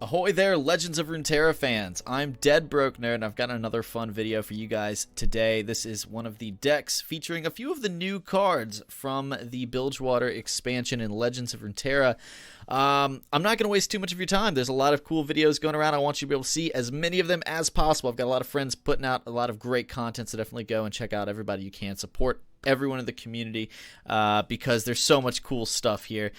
Ahoy there, Legends of Runeterra fans! I'm Dead Broke Nerd, and I've got another fun video for you guys today. This is one of the decks featuring a few of the new cards from the Bilgewater expansion in Legends of Runeterra. I'm not going to waste too much of your time. There's a lot of cool videos going around. I want you to be able to see as many of them as possible. I've got a lot of friends putting out a lot of great content, so definitely go and check out everybody you can. Support everyone in the community because there's so much cool stuff here.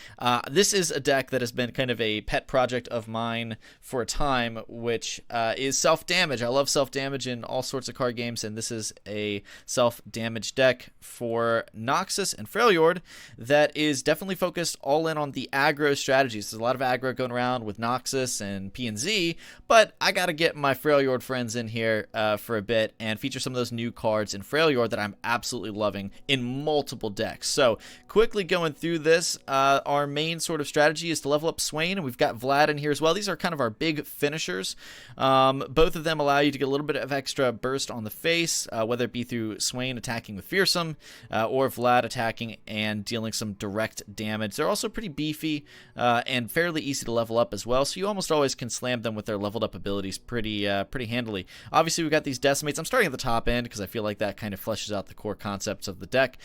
This is a deck that has been kind of a pet project of mine for a time, which is self-damage. I love self-damage in all sorts of card games, and this is a self-damage deck for Noxus and Freljord that is definitely focused all in on the aggro strategies. There's a lot of aggro going around with Noxus and P&Z, but I got to get my Freljord friends in here for a bit and feature some of those new cards in Freljord that I'm absolutely loving in multiple decks. So quickly going through this, our main sort of strategy is to level up Swain, and we've got Vlad in here as well. These are kind of our big finishers. Both of them allow you to get a little bit of extra burst on the face, whether it be through Swain attacking with Fearsome or Vlad attacking and dealing some direct damage. They're also pretty beefy and fairly easy to level up as well, so you almost always can slam them with their leveled up abilities pretty handily. Obviously, we've got these Decimates. I'm starting at the top end because I feel like that kind of fleshes out the core concepts of the deck.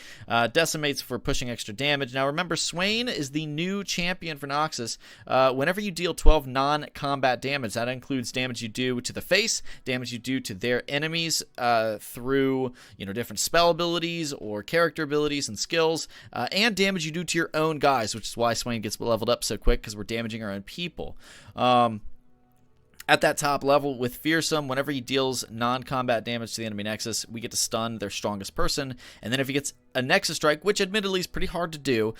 Decimates for pushing extra damage. Now remember, Swain is the new champion for Noxus. Whenever you deal 12 non-combat damage, that includes damage you do to the face, damage you do to their enemies through different spell abilities or character abilities and skills, and damage you do to your own guys, which is why Swain gets leveled up so quick, because we're damaging our own people. At that top level with Fearsome, whenever he deals non-combat damage to the enemy Nexus, we get to stun their strongest person. And then if he gets a Nexus Strike, which admittedly is pretty hard to do,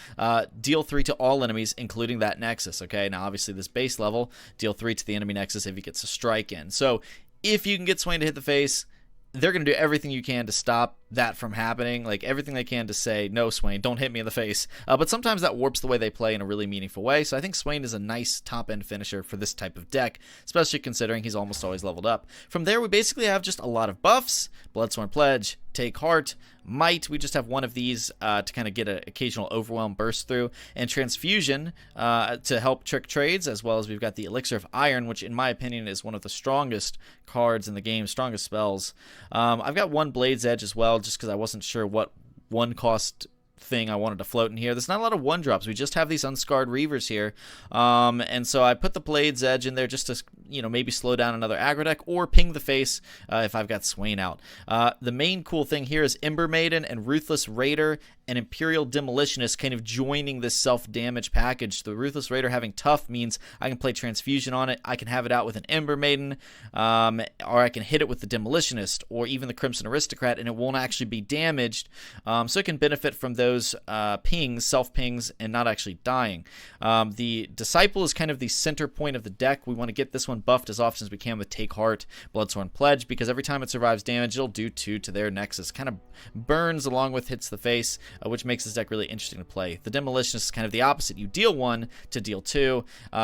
deal 3 to all enemies, including that Nexus. Okay, now obviously this base level, deal 3 to the enemy Nexus if he gets a strike in. So if you can get Swain to hit the face, they're going to do everything you can to stop that from happening, like everything they can to say, no, Swain, don't hit me in the face. But sometimes that warps the way they play in a really meaningful way, so I think Swain is a nice top-end finisher for this type of deck, especially considering he's almost always leveled up. From there, we basically have just a lot of buffs: Bloodsworn Pledge, Take Heart, Might. We just have one of these to kind of get an occasional Overwhelm burst through, and Transfusion to help trick trades, as well as we've got the Elixir of Iron, which in my opinion is one of the strongest cards in the game, strongest spells. I've got one Blade's Edge as well, just because I wasn't sure what one cost thing I wanted to float in here. There's not a lot of one drops. We just have these Unscarred Reavers here, and so I put the Blade's Edge in there just to maybe slow down another aggro deck or ping the face if I've got Swain out. The main cool thing here is Ember Maiden and Ruthless Raider and Imperial Demolitionist kind of joining this self-damage package. The Ruthless Raider having tough means I can play Transfusion on it. I can have it out with an Ember Maiden, or I can hit it with the Demolitionist or even the Crimson Aristocrat, and it won't actually be damaged. So it can benefit from those pings, self-pings, and not actually dying. The Disciple is kind of the center point of the deck. We want to get this one buffed as often as we can with Take Heart, Bloodsworn Pledge, because every time it survives damage, it'll do 2 to their Nexus. Kind of burns along with hits the face, which makes this deck really interesting to play. The Demolitionist is kind of the opposite. You deal 1 to deal 2.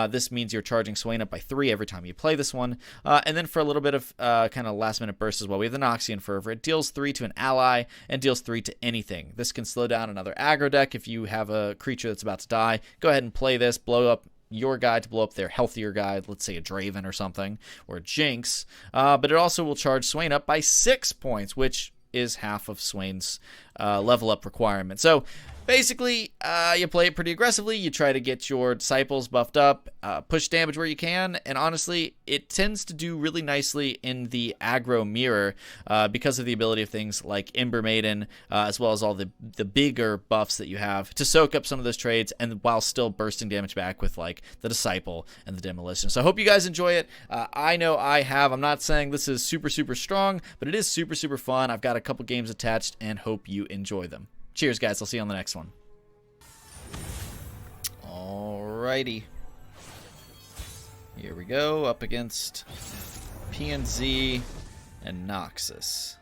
This means you're charging Swain up by 3 every time you play this one. And then for a little bit of kind of last-minute burst as well, we have the Noxian Fervor. It deals 3 to an ally and deals 3 to anything. This can slow down another aggro deck. If you have a creature that's about to die, go ahead and play this, blow up your guy to blow up their healthier guy, let's say a Draven or something, or a Jinx. But it also will charge Swain up by 6 points, which is half of Swain's level up requirement. So basically, you play it pretty aggressively. You try to get your Disciples buffed up, push damage where you can, and honestly, it tends to do really nicely in the aggro mirror because of the ability of things like Ember Maiden, as well as all the bigger buffs that you have to soak up some of those trades, and while still bursting damage back with like the Disciple and the Demolition. So I hope you guys enjoy it. I know I have. I'm not saying this is super strong, but it is super fun. I've got a couple games attached and hope you enjoy them. Cheers, guys. I'll see you on the next one. Alrighty. Here we go, up against P&Z and Noxus.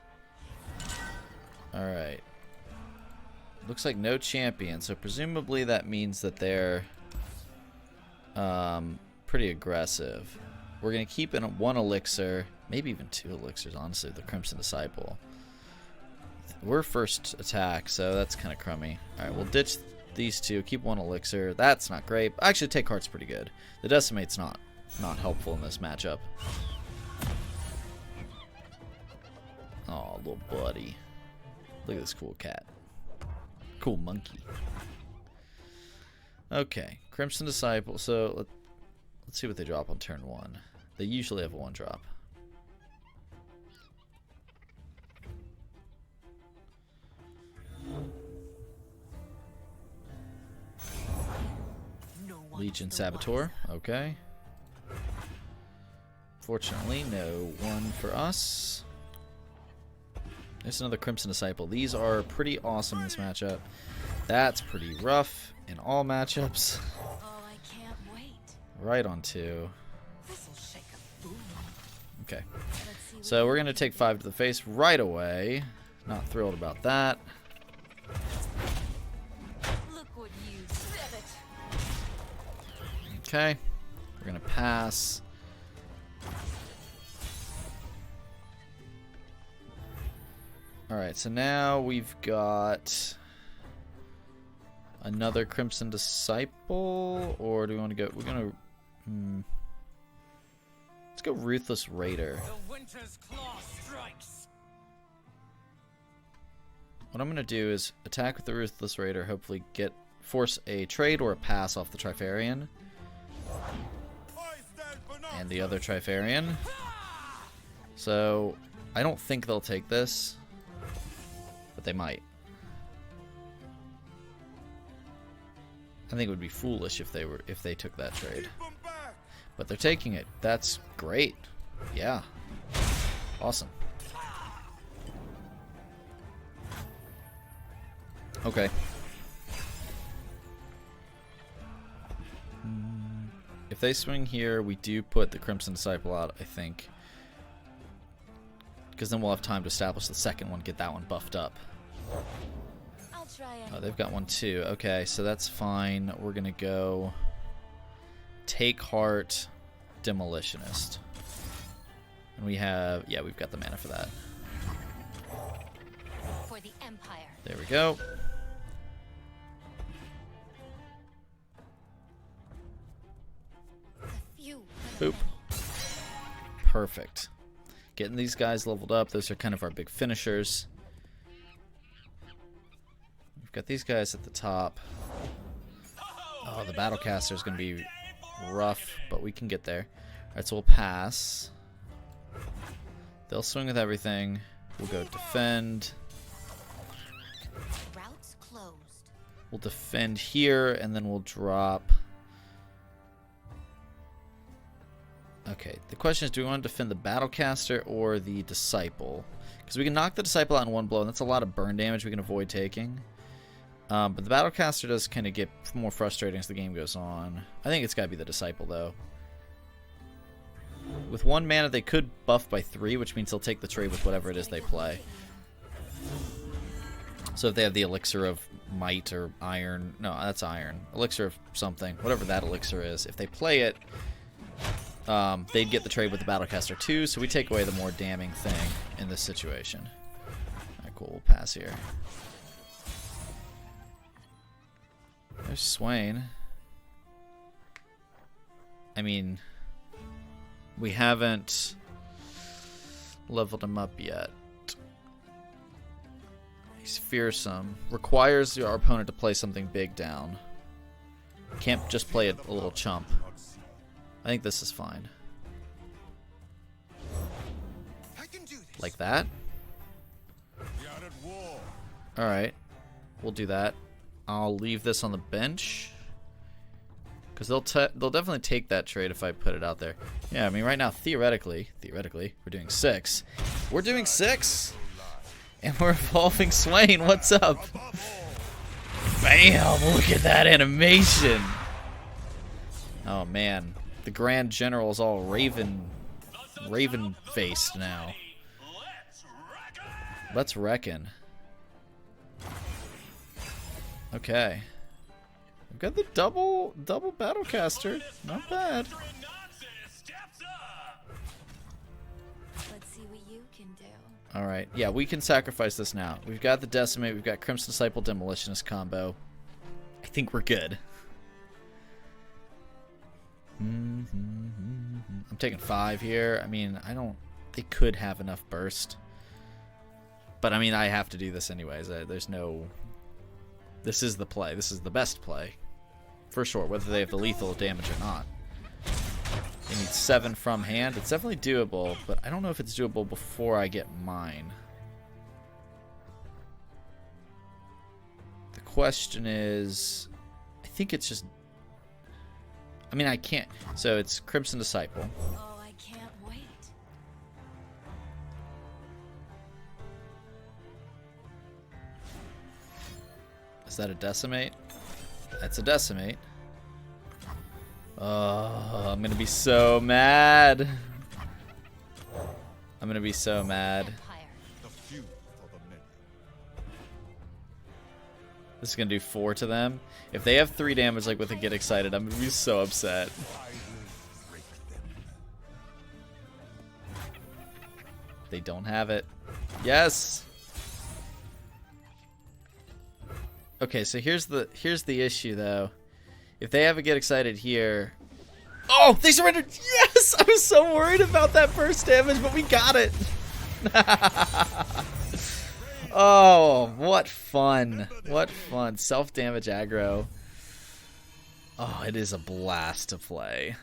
Alright. Looks like no champion, so presumably that means that they're pretty aggressive. We're going to keep in 1 elixir, maybe even 2 elixirs, honestly, the Crimson Disciple. We're first attack, so that's kind of crummy. Alright, we'll ditch these 2, keep 1 elixir. That's not great. Actually, Take Heart's pretty good. The Decimate's not. not helpful in this matchup. Oh, little buddy. Look at this cool cat. Cool monkey. Okay, Crimson Disciple. So let's see what they drop on turn 1. They usually have a 1-drop. Legion Saboteur. Okay. Fortunately, no one for us. There's another Crimson Disciple. These are pretty awesome in this matchup. That's pretty rough in all matchups. Oh, I can't wait. Right on 2. This'll shake a fool. Okay. So we're going to take 5 to the face right away. Not thrilled about that. Look what you said it. Okay. We're going to pass. Alright, so now we've got another Crimson Disciple, or do we want to go? We're gonna let's go Ruthless Raider. The winter's claw strikes. What I'm gonna do is attack with the Ruthless Raider, hopefully force a trade or a pass off the Trifarian and the other Trifarian. So I don't think they'll take this, but they might. I think it would be foolish if they took that trade. But they're taking it. That's great. Yeah. Awesome. Okay. If they swing here, we do put the Crimson Disciple out, I think. Because then we'll have time to establish the second one, get that one buffed up. I'll try it. Oh, they've got one too. Okay, so that's fine. We're going to go Take Heart, Demolitionist. And we have, yeah, we've got the mana for that. For the Empire. There we go. Boop. Perfect. Getting these guys leveled up. Those are kind of our big finishers. We've got these guys at the top. Oh, the Battlecaster is going to be rough, but we can get there. Alright, so we'll pass. They'll swing with everything. We'll go defend. Routes closed. We'll defend here, and then we'll drop. Okay, the question is, do we want to defend the Battlecaster or the Disciple? Because we can knock the Disciple out in one blow, and that's a lot of burn damage we can avoid taking. But the Battlecaster does kind of get more frustrating as the game goes on. I think it's got to be the Disciple, though. With 1 mana, they could buff by 3, which means they'll take the trade with whatever it is they play. So if they have the Elixir of Might or Iron... No, that's Iron. Elixir of something. Whatever that Elixir is. If they play it... they'd get the trade with the Battlecaster too, so we take away the more damning thing in this situation. Alright, cool. We'll pass here. There's Swain. I mean, we haven't leveled him up yet. He's fearsome. Requires our opponent to play something big down. Can't just play a little chump. I think this is fine. Like that? Alright. We'll do that. I'll leave this on the bench. Because they'll definitely take that trade if I put it out there. Yeah, I mean, right now, theoretically, we're doing 6. We're doing 6! And we're evolving Swain. What's up? Bam! Look at that animation! Oh, man. The Grand General is all raven-faced now. Let's reckon. Okay. We've got the double Battlecaster. Not bad. Let's see what you can do. Alright, yeah, we can sacrifice this now. We've got the Decimate, we've got Crimson Disciple Demolitionist combo. I think we're good. I'm taking 5 here. I mean, I don't... They could have enough burst. But, I mean, I have to do this anyways. There's no... This is the play. This is the best play. For sure, whether they have the lethal damage or not. They need 7 from hand. It's definitely doable, but I don't know if it's doable before I get mine. The question is... I think it's just... I mean, I can't... So it's Crimson Disciple. Oh, I can't wait. Is that a Decimate? That's a Decimate. Oh, I'm gonna be so mad. I'm gonna be so mad. This is gonna do 4 to them. If they have 3 damage, like with a Get Excited, I'm gonna be so upset. They don't have it. Yes. Okay, so here's the issue though. If they have a Get Excited here... Oh, they surrendered! Yes! I was so worried about that burst damage, but we got it! Oh, what fun. What fun. Self-damage aggro. Oh, it is a blast to play.